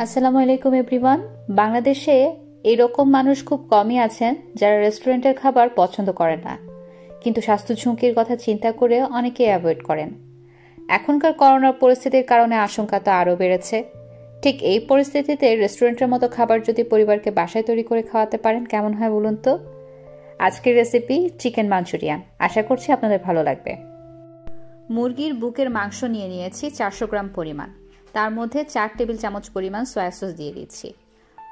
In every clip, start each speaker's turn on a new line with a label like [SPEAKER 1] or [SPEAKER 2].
[SPEAKER 1] আসসালামু আলাইকুম এভরিওয়ান। বাংলাদেশে এরকম মানুষ খুব কমই আছেন যারা রেস্টুরেন্টের খাবার পছন্দ করেন না, কিন্তু স্বাস্থ্য ঝুঁকির কথা চিন্তা করে অনেকেই অ্যাভয়েড করেন। এখনকার করোনার পরিস্থিতির কারণে আশঙ্কা তো আরও বেড়েছে। ঠিক এই পরিস্থিতিতে রেস্টুরেন্টের মতো খাবার যদি পরিবারকে বাসায় তৈরি করে খাওয়াতে পারেন কেমন হয় বলুন তো। আজকের রেসিপি চিকেন মাঞ্চুরিয়ান। আশা করছি আপনাদের ভালো লাগবে। মুরগির বুকের মাংস নিয়ে নিয়েছি 400 গ্রাম পরিমাণ। তার মধ্যে 4 টেবিল চামচ পরিমাণ সয়া সস দিয়ে দিচ্ছি।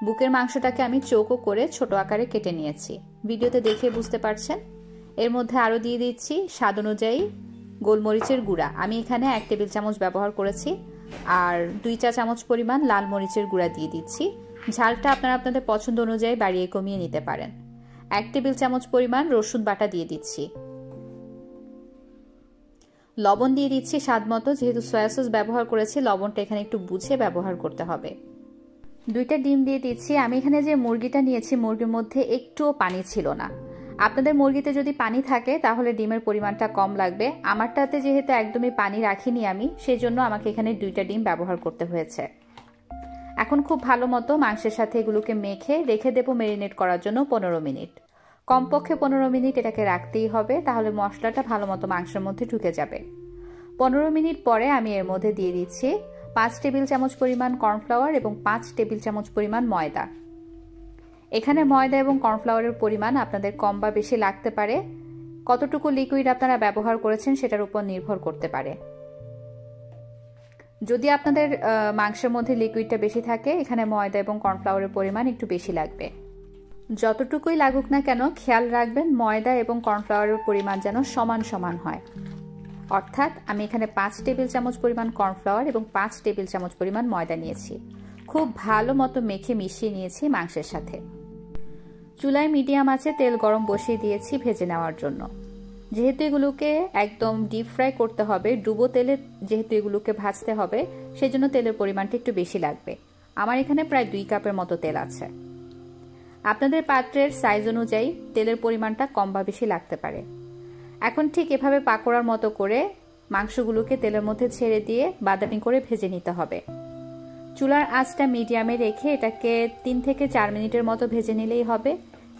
[SPEAKER 1] বুকের মাংসটাকে আমি চৌকো করে ছোট আকারে কেটে নিয়েছি, ভিডিওতে দেখে বুঝতে পারছেন। এর মধ্যে আরও দিয়ে দিচ্ছি স্বাদ অনুযায়ী গোলমরিচের গুঁড়া। আমি এখানে 1 টেবিল চামচ ব্যবহার করেছি, আর 2 চা চামচ পরিমাণ লাল মরিচের গুঁড়া দিয়ে দিচ্ছি। ঝালটা আপনারা আপনাদের পছন্দ অনুযায়ী বাড়িয়ে কমিয়ে নিতে পারেন। 1 টেবিল চামচ পরিমাণ রসুন বাটা দিয়ে দিচ্ছি। লবণ দিয়ে দিচ্ছি স্বাদ মতো, যেহেতু সয়া সস ব্যবহার করেছি লবণটা এখানে একটু বুঝে ব্যবহার করতে হবে। 2টা ডিম দিয়ে দিচ্ছি। আমি এখানে যে মুরগিটা নিয়েছি মুরগির মধ্যে একটুও পানি ছিল না। আপনাদের মুরগিতে যদি পানি থাকে তাহলে ডিমের পরিমাণটা কম লাগবে। আমারটাতে যেহেতু একদমই পানি রাখিনি আমি, সেই জন্য আমাকে এখানে 2টা ডিম ব্যবহার করতে হয়েছে। এখন খুব ভালো মতো মাংসের সাথে এগুলোকে মেখে রেখে দেবো ম্যারিনেট করার জন্য 15 মিনিট। কমপক্ষে 15 মিনিট এটাকে রাখতেই হবে, তাহলে মশলাটা ভালো মতো মাংসের মধ্যে ঢুকে যাবে। 15 মিনিট পরে আমি এর মধ্যে দিয়ে দিচ্ছি 5 টেবিল চামচ পরিমাণ কর্নফ্লাওয়ার এবং 5 টেবিল চামচ পরিমাণ ময়দা। এখানে ময়দা এবং কর্নফ্লাওয়ারের পরিমাণ আপনাদের কম বা বেশি লাগতে পারে। কতটুকু লিকুইড আপনারা ব্যবহার করেছেন সেটার উপর নির্ভর করতে পারে। যদি আপনাদের মাংসের মধ্যে লিকুইডটা বেশি থাকে, এখানে ময়দা এবং কর্নফ্লাওয়ারের পরিমাণ একটু বেশি লাগবে। যতটুকুই লাগুক না কেন খেয়াল রাখবেন ময়দা এবং কর্নফ্লাওয়ারের পরিমাণ যেন সমান সমান হয়। অর্থাৎ আমি এখানে 5 টেবিল চামচ পরিমাণ কর্নফ্লাওয়ার এবং 5 টেবিল চামচ পরিমাণ ময়দা নিয়েছি। খুব ভালো মতো মেখে মিশিয়ে নিয়েছি মাংসের সাথে। চুলায় মিডিয়াম আঁচে তেল গরম বসিয়ে দিয়েছি ভেজে নেওয়ার জন্য। যেহেতু এগুলোকে একদম ডিপ ফ্রাই করতে হবে, ডুবো তেলে যেহেতু এগুলোকে ভাজতে হবে, সেই জন্য তেলের পরিমাণটা একটু বেশি লাগবে। আমার এখানে প্রায় 2 কাপের মতো তেল আছে। আপনাদের পাত্রের সাইজ অনুযায়ী তেলের পরিমাণটা কম বা বেশি লাগতে পারে। এখন ঠিক এভাবে পাকোড়ার মতো করে মাংসগুলোকে তেলের মধ্যে ছেড়ে দিয়ে বাদামি করে ভেজে নিতে হবে। চুলার আঁচটা মিডিয়ামে রেখে এটাকে 3 থেকে 4 মিনিটের মতো ভেজে নিলেই হবে।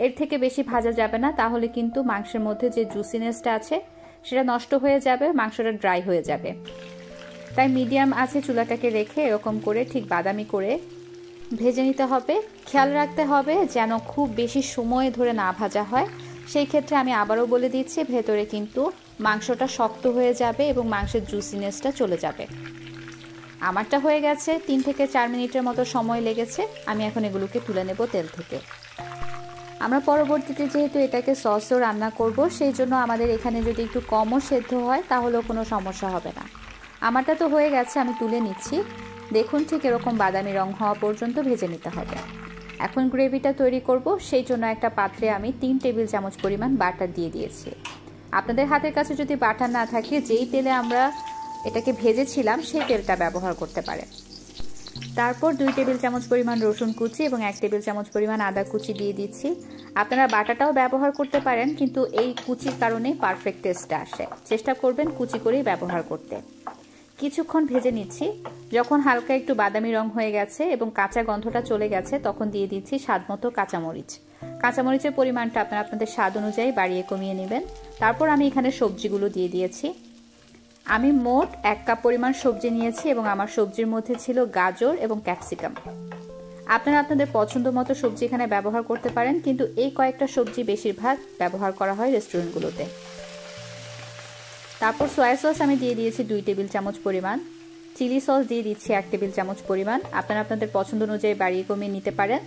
[SPEAKER 1] এর থেকে বেশি ভাজা যাবে না, তাহলে কিন্তু মাংসের মধ্যে যে জুসিনেসটা আছে সেটা নষ্ট হয়ে যাবে, মাংসটা ড্রাই হয়ে যাবে। তাই মিডিয়াম আঁচে চুলাটাকে রেখে এরকম করে ঠিক বাদামি করে ভেজে নিতে হবে। খেয়াল রাখতে হবে যেন খুব বেশি সময় ধরে না ভাজা হয়। সেই ক্ষেত্রে আমি আবারও বলে দিচ্ছি, ভেতরে কিন্তু মাংসটা শক্ত হয়ে যাবে এবং মাংসের জুসিনেসটা চলে যাবে। আমারটা হয়ে গেছে, 3 থেকে 4 মিনিটের মতো সময় লেগেছে। আমি এখন এগুলোকে তুলে নেব তেল থেকে। আমরা পরবর্তীতে যেহেতু এটাকে সসও রান্না করব, সেই জন্য আমাদের এখানে যদি একটু কমও সেদ্ধ হয় তাহলেও কোনো সমস্যা হবে না। আমারটা তো হয়ে গেছে, আমি তুলে নিচ্ছি। দেখুন ঠিক এরকম বাদামি রং হওয়া পর্যন্ত ভেজে নিতে হবে। এখন গ্রেভিটা তৈরি করব, সেই জন্য একটা পাত্রে আমি 3 টেবিল চামচ পরিমাণ বাটার দিয়ে দিয়েছি। আপনাদের হাতের কাছে যদি বাটার না থাকে, যেই তেলে আমরা এটাকে ভেজেছিলাম সেই তেলটা ব্যবহার করতে পারেন। তারপর 2 টেবিল চামচ পরিমাণ রসুন কুচি এবং 1 টেবিল চামচ পরিমাণ আদা কুচি দিয়ে দিচ্ছি। আপনারা বাটাটাও ব্যবহার করতে পারেন, কিন্তু এই কুচির কারণে পারফেক্ট টেস্টটা আসে। চেষ্টা করবেন কুচি করেই ব্যবহার করতে। কিছুক্ষণ ভেজে নিচ্ছি। যখন হালকা একটু বাদামি রং হয়ে গেছে এবং কাঁচা গন্ধটা চলে গেছে, তখন দিয়ে দিচ্ছি স্বাদ মতো কাঁচামরিচ। কাঁচামরিচের পরিমাণটা আপনারা আপনাদের স্বাদ অনুযায়ী বাড়িয়ে কমিয়ে নেবেন। তারপর আমি এখানে সবজিগুলো দিয়ে দিয়েছি। আমি মোট 1 কাপ পরিমাণ সবজি নিয়েছি এবং আমার সবজির মধ্যে ছিল গাজর এবং ক্যাপসিকাম। আপনারা আপনাদের পছন্দ মতো সবজি এখানে ব্যবহার করতে পারেন, কিন্তু এই কয়েকটা সবজি বেশিরভাগ ব্যবহার করা হয় রেস্টুরেন্টগুলোতে। তারপর সয়া সস আমি দিয়ে দিয়েছি 2 টেবিল চামচ পরিমাণ। চিলি সস দিয়ে দিচ্ছি 1 টেবিল চামচ পরিমাণ। আপনারা আপনাদের পছন্দ অনুযায়ী বাড়িয়ে কমিয়ে নিতে পারেন।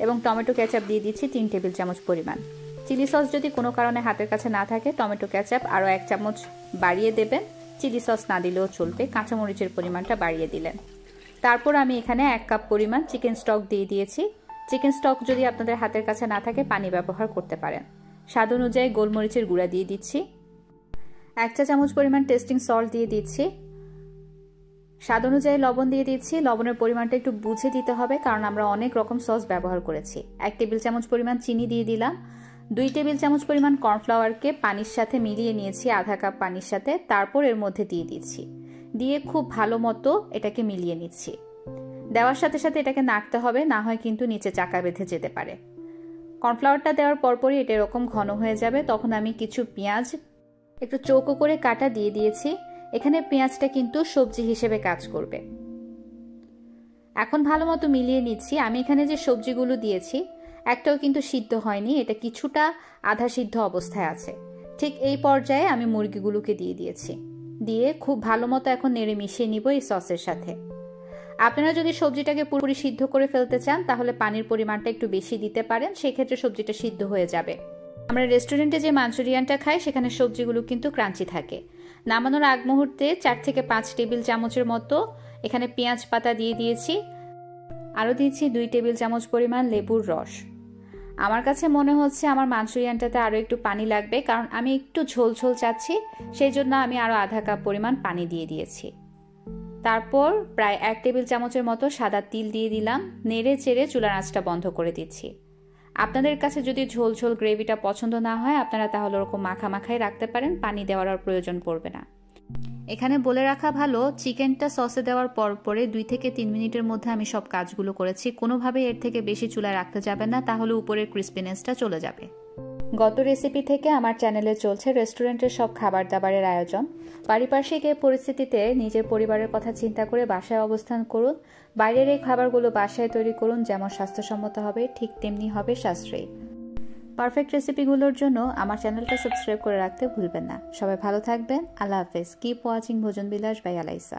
[SPEAKER 1] এবং টমেটো কেচাপ দিয়ে দিচ্ছি 3 টেবিল চামচ পরিমাণ। চিলি সস যদি কোনো কারণে হাতের কাছে না থাকে, টমেটো কেচাপ আরও 1 চামচ বাড়িয়ে দেবেন। চিলি সস না দিলেও চলবে, কাঁচামরিচের পরিমাণটা বাড়িয়ে দিলেন। তারপর আমি এখানে 1 কাপ পরিমাণ চিকেন স্টক দিয়ে দিয়েছি। চিকেন স্টক যদি আপনাদের হাতের কাছে না থাকে পানি ব্যবহার করতে পারেন। স্বাদ অনুযায়ী গোলমরিচের গুঁড়া দিয়ে দিচ্ছি। 1 চা চামচ পরিমাণ টেস্টিং সল্ট দিয়ে দিচ্ছি। স্বাদ অনুযায়ী লবণ দিয়ে দিচ্ছি। লবণের পরিমাণটা একটু বুঝে দিতে হবে, কারণ আমরা অনেক রকম সস ব্যবহার করেছি। 1 টেবিল চামচ পরিমাণ চিনি দিয়ে দিলাম। 2 টেবিল চামচ পরিমাণ কর্নফ্লাওয়ারকে পানির সাথে মিলিয়ে নিয়েছি, আধা কাপ পানির সাথে। তারপর এর মধ্যে দিয়ে দিচ্ছি। দিয়ে খুব ভালো মতো এটাকে মিলিয়ে নিচ্ছি। দেওয়ার সাথে সাথে এটাকে নাড়তে হবে, না হয় কিন্তু নিচে চাকা বেঁধে যেতে পারে। কর্নফ্লাওয়ারটা দেওয়ার পরপরই এটা এরকম ঘন হয়ে যাবে। তখন আমি কিছু পেঁয়াজ একটু চৌকো করে কাটা দিয়ে দিয়েছি। এখানে পেঁয়াজটা কিন্তু সবজি হিসেবে কাজ করবে। এখন ভালো মতো মিলিয়ে নিচ্ছি। আমি এখানে যে সবজিগুলো দিয়েছি একটাও কিন্তু সিদ্ধ হয়নি, এটা কিছুটা আধা সিদ্ধ অবস্থায় আছে। ঠিক এই পর্যায়ে আমি মুরগিগুলোকে দিয়ে দিয়েছি। দিয়ে খুব ভালো মতো এখন নেড়ে মিশিয়ে নিব এই সসের সাথে। আপনারা যদি সবজিটাকে পুরোপুরি সিদ্ধ করে ফেলতে চান তাহলে পানির পরিমাণটা একটু বেশি দিতে পারেন, সেক্ষেত্রে সবজিটা সিদ্ধ হয়ে যাবে। আমরা রেস্টুরেন্টে যে মাঞ্চুরিয়ানটা খাই সেখানে সবজিগুলো কিন্তু ক্রাঞ্চি থাকে। নামানোর আগ মুহূর্তে 4 থেকে 5 টেবিল চামচের মতো এখানে পেঁয়াজ পাতা দিয়ে দিয়েছি। আরও দিয়েছি 2 টেবিল চামচ পরিমাণ লেবুর রস। আমার কাছে মনে হচ্ছে আমার মাঞ্চুরিয়ানটাতে আরও একটু পানি লাগবে, কারণ আমি একটু ঝোল ঝোল চাচ্ছি, সেই জন্য আমি আরও আধা কাপ পরিমাণ পানি দিয়ে দিয়েছি। তারপর প্রায় 1 টেবিল চামচের মতো সাদা তিল দিয়ে দিলাম। নেড়ে চেড়ে চুলার আঁচটা বন্ধ করে দিচ্ছি। আপনাদের কাছে যদি ঝোল ঝোল গ্রেভিটা পছন্দ না হয় আপনারা তাহলে ওরকম মাখা মাখাই রাখতে পারেন, পানি দেওয়ার আর প্রয়োজন পড়বে না। এখানে বলে রাখা ভালো, চিকেনটা সসে দেওয়ার পরে 2 থেকে 3 মিনিটের মধ্যে আমি সব কাজগুলো করেছি। কোনোভাবে এর থেকে বেশি চুলায় রাখতে যাবেন না, তাহলে উপরের ক্রিস্পিনেসটা চলে যাবে। গত রেসিপি থেকে আমার চ্যানেলে চলছে রেস্টুরেন্টের সব খাবার দাবারের আয়োজন। পারিপার্শ্বিক এই পরিস্থিতিতে নিজের পরিবারের কথা চিন্তা করে বাসায় অবস্থান করুন। বাইরের এই খাবারগুলো বাসায় তৈরি করুন, যেমন স্বাস্থ্যসম্মত হবে ঠিক তেমনি হবে সাশ্রয়ী। পারফেক্ট রেসিপিগুলোর জন্য আমার চ্যানেলটা সাবস্ক্রাইব করে রাখতে ভুলবেন না। সবাই ভালো থাকবেন। আল্লাহ হাফেজ। কিপ ওয়াচিং ভোজন বিলাস বাই আলাইসা।